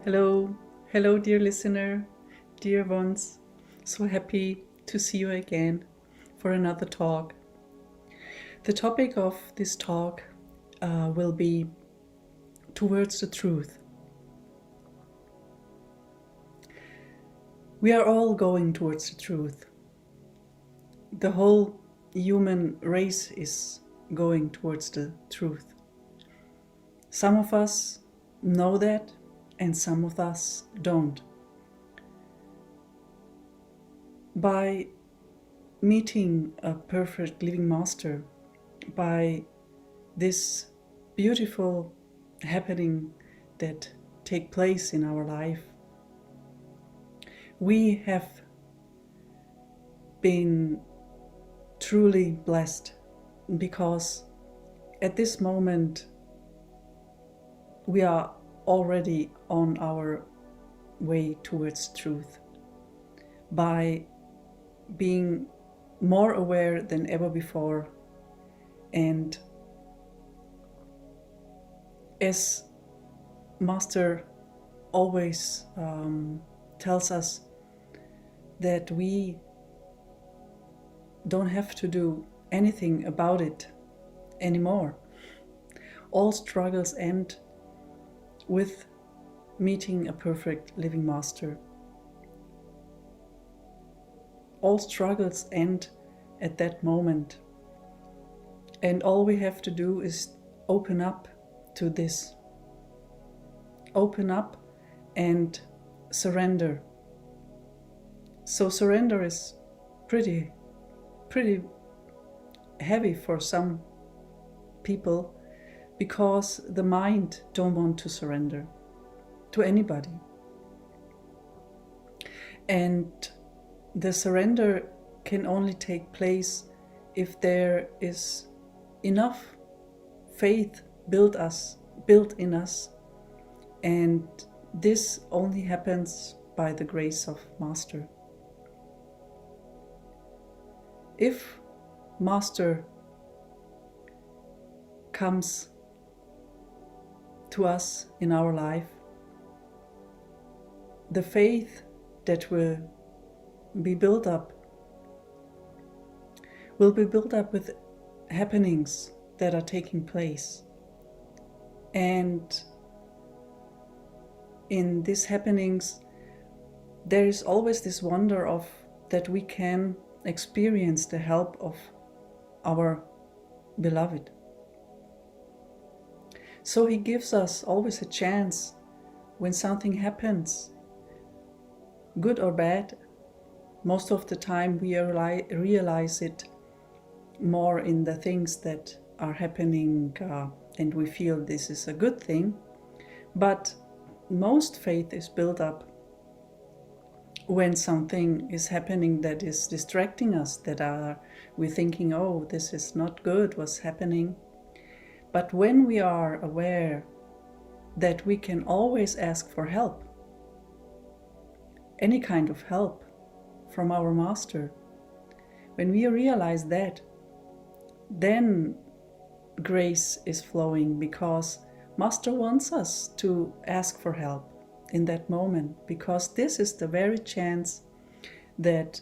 Hello, hello, dear listener, dear ones. So happy to see you again for another talk. The topic of this talk will be towards the truth. We are all going towards the truth. The whole human race is going towards the truth. Some of us know that, and some of us don't. By meeting a perfect living master, by this beautiful happening that take place in our life, we have been truly blessed, because at this moment we are already on our way towards truth. By being more aware than ever before, and as Master always tells us that we don't have to do anything about it anymore. All struggles end with meeting a perfect living master. All struggles end at that moment. And all we have to do is open up to this. Open up and surrender. So surrender is pretty heavy for some people, because the mind don't want to surrender to anybody. And the surrender can only take place if there is enough faith built in us, and this only happens by the grace of Master. If Master comes to us in our life, the faith that will be built up with happenings that are taking place. And in these happenings, there is always this wonder of that we can experience the help of our beloved. So he gives us always a chance when something happens, good or bad. Most of the time we realize it more in the things that are happening, and we feel this is a good thing. But most faith is built up when something is happening that is distracting us, that we're thinking, oh, this is not good, what's happening. But when we are aware that we can always ask for help, any kind of help from our Master, when we realize that, then grace is flowing, because Master wants us to ask for help in that moment, because this is the very chance that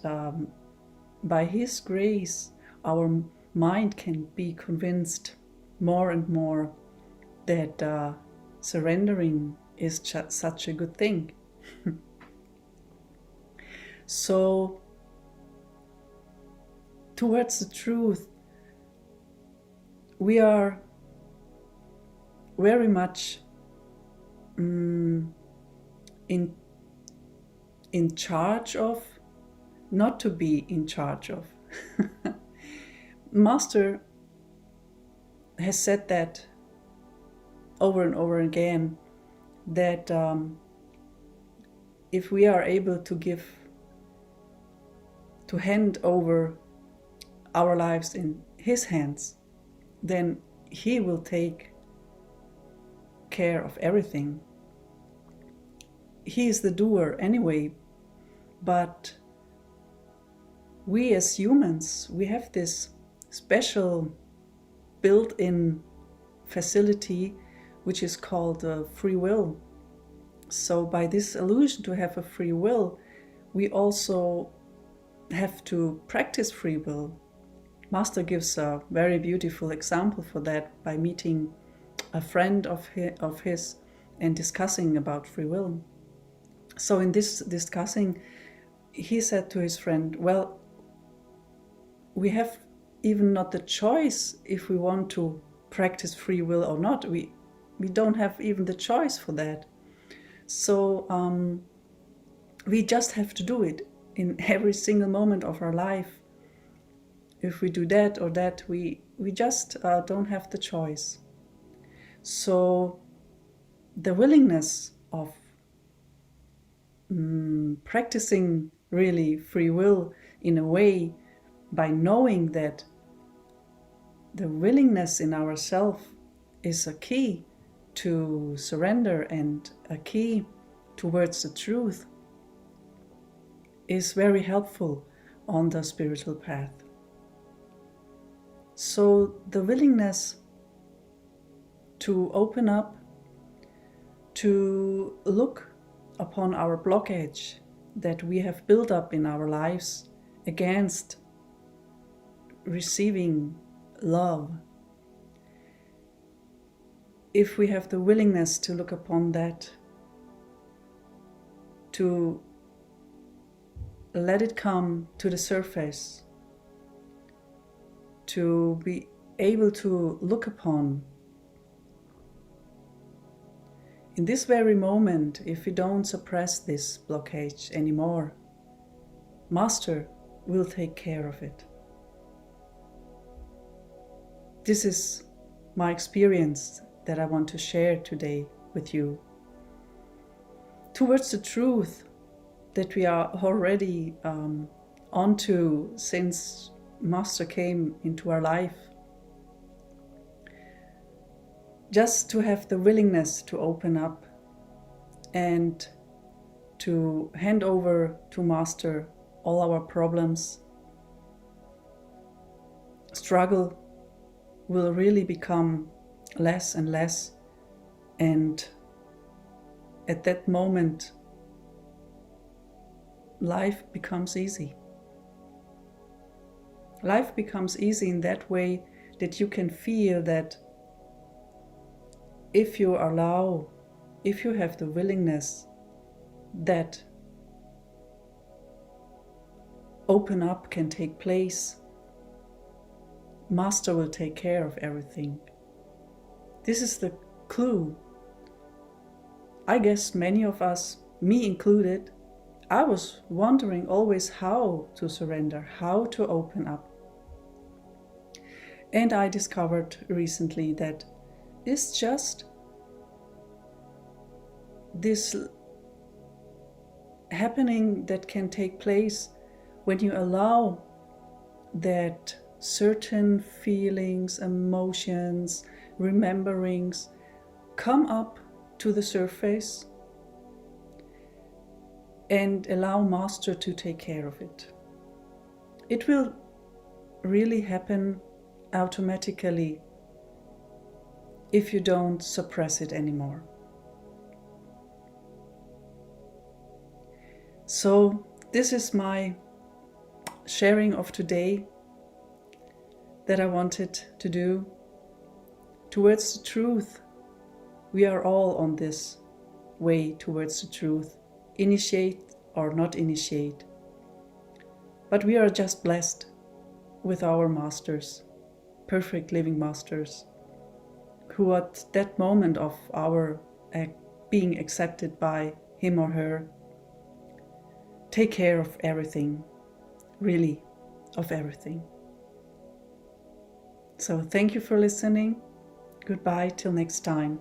by His grace our mind can be convinced more and more that surrendering is such a good thing. So towards the truth, we are very much in charge of, not to be in charge of. Master has said that over and over again, that if we are able to hand over our lives in His hands, then He will take care of everything. He is the doer anyway, but we as humans, we have this special built-in facility which is called free will. So by this illusion to have a free will, we also have to practice free will. Master gives a very beautiful example for that by meeting a friend of his and discussing about free will. So in this discussing, he said to his friend, well, we have even not the choice if we want to practice free will or not. We don't have even the choice for that. So we just have to do it in every single moment of our life. If we do that or that, we just don't have the choice. So the willingness of practicing really free will in a way, by knowing that the willingness in ourselves is a key to surrender and a key towards the truth, is very helpful on the spiritual path. So the willingness to open up, to look upon our blockage that we have built up in our lives against receiving love. If we have the willingness to look upon that, to let it come to the surface, to be able to look upon, in this very moment, if we don't suppress this blockage anymore, Master will take care of it. This is my experience that I want to share today with you. Towards the truth that we are already onto since Master came into our life. Just to have the willingness to open up and to hand over to Master all our problems. Struggle will really become less and less, and at that moment life becomes easy. Life becomes easy in that way that you can feel that if you allow, if you have the willingness, that open up can take place, Master will take care of everything. This is the clue. I guess many of us, me included, I was wondering always how to surrender, how to open up. And I discovered recently that it's just this happening that can take place when you allow that certain feelings, emotions, rememberings come up to the surface and allow Master to take care of it. It will really happen automatically if you don't suppress it anymore. So this is my sharing of today that I wanted to do. Towards the truth, we are all on this way towards the truth, initiate or not initiate. But we are just blessed with our masters, perfect living masters, who at that moment of our being accepted by him or her, take care of everything, really, of everything. So thank you for listening. Goodbye till next time.